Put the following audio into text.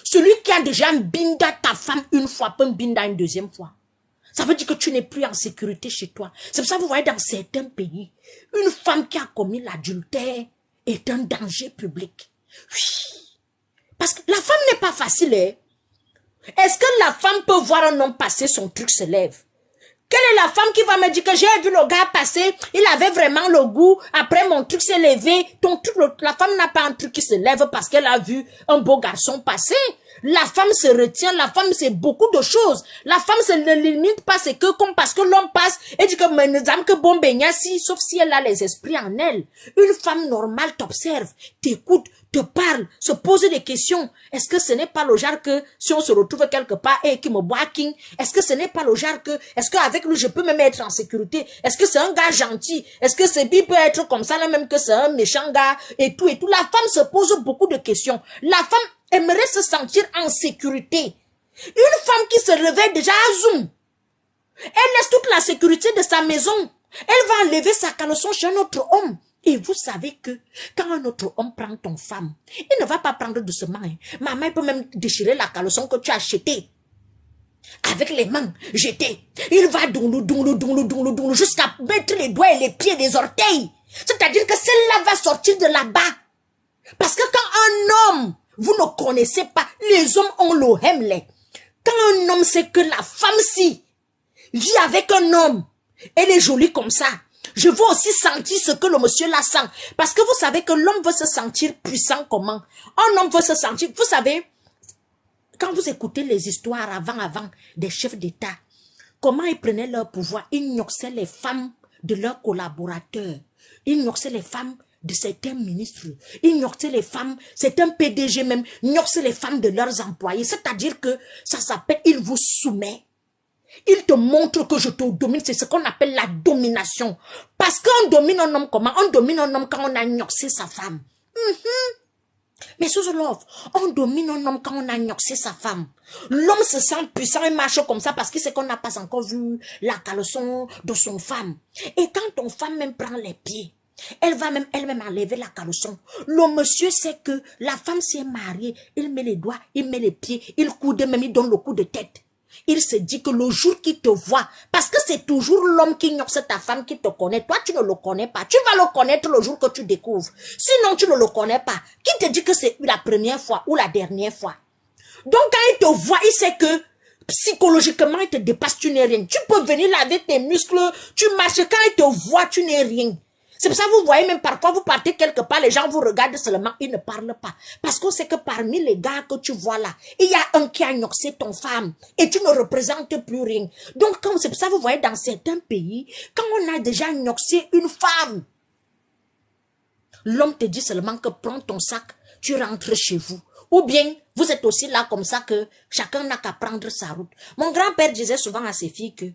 Celui qui a déjà binda ta femme une fois, peut binda une deuxième fois. Ça veut dire que tu n'es plus en sécurité chez toi. C'est pour ça que vous voyez dans certains pays, une femme qui a commis l'adultère est un danger public. Oui. Parce que la femme n'est pas facile. Hein? Est-ce que la femme peut voir un homme passer, son truc se lève? Quelle est la femme qui va me dire que j'ai vu le gars passer, il avait vraiment le goût, après mon truc s'est levé, ton truc, la femme n'a pas un truc qui se lève parce qu'elle a vu un beau garçon passer. La femme se retient, la femme c'est beaucoup de choses. La femme se ne limite pas, c'est que comme parce que l'homme passe et dit que mesdames que bon si, sauf si elle a les esprits en elle. Une femme normale t'observe, t'écoute, te parle, se pose des questions. Est-ce que ce n'est pas le genre que si on se retrouve quelque part et qui me boit king, est-ce que ce n'est pas le genre que, est-ce qu'avec lui je peux me mettre en sécurité? Est-ce que c'est un gars gentil? Est-ce que c'est lui peut être comme ça là même que c'est un méchant gars et tout et tout? La femme se pose beaucoup de questions. La femme aimerait se sentir en sécurité. Une femme qui se réveille déjà à Zoom, elle laisse toute la sécurité de sa maison. Elle va enlever sa caleçon chez un autre homme. Et vous savez que quand un autre homme prend ton femme, il ne va pas prendre doucement. Hein. Maman, il peut même déchirer la caleçon que tu as achetée. Avec les mains jetées. Il va doulou, jusqu'à mettre les doigts et les pieds des orteils. C'est-à-dire que celle-là va sortir de là-bas. Parce que quand un homme, vous ne connaissez pas, les hommes ont l'ohemle. Quand un homme sait que la femme-ci vit avec un homme, elle est jolie comme ça, je veux aussi sentir ce que le monsieur la sent. Parce que vous savez que l'homme veut se sentir puissant comment? Un homme veut se sentir, vous savez, quand vous écoutez les histoires avant des chefs d'État, comment ils prenaient leur pouvoir, ils noxaient les femmes de leurs collaborateurs, ils noxaient les femmes de certains ministres, ils noxaient les femmes, certains PDG même, noxaient les femmes de leurs employés. C'est-à-dire que ça s'appelle, ils vous soumettent. Il te montre que je te domine, c'est ce qu'on appelle la domination. Parce qu'on domine un homme comment? On domine un homme quand on a noxé sa femme. Mais sous love, on domine un homme quand on a noxé sa femme. L'homme se sent puissant et marche comme ça parce qu'il sait qu'on n'a pas encore vu la caleçon de son femme. Et quand ton femme même prend les pieds, elle va même elle-même enlever la caleçon. Le monsieur sait que la femme s'est mariée, il met les doigts, il met les pieds, il coude même, il donne le coup de tête. Il se dit que le jour qu'il te voit, parce que c'est toujours l'homme qui ignore ta femme qui te connaît, toi tu ne le connais pas, tu vas le connaître le jour que tu découvres. Sinon tu ne le connais pas. Qui te dit que c'est la première fois ou la dernière fois? Donc quand il te voit, il sait que psychologiquement il te dépasse, tu n'es rien. Tu peux venir là avec tes muscles, tu marches, quand il te voit, tu n'es rien. C'est pour ça que vous voyez même parfois, vous partez quelque part, les gens vous regardent seulement, ils ne parlent pas. Parce qu'on sait que parmi les gars que tu vois là, il y a un qui a noxé ton femme et tu ne représentes plus rien. Donc c'est pour ça que vous voyez dans certains pays, quand on a déjà noxé une femme, l'homme te dit seulement que prends ton sac, tu rentres chez vous. Ou bien, vous êtes aussi là comme ça que chacun n'a qu'à prendre sa route. Mon grand-père disait souvent à ses filles que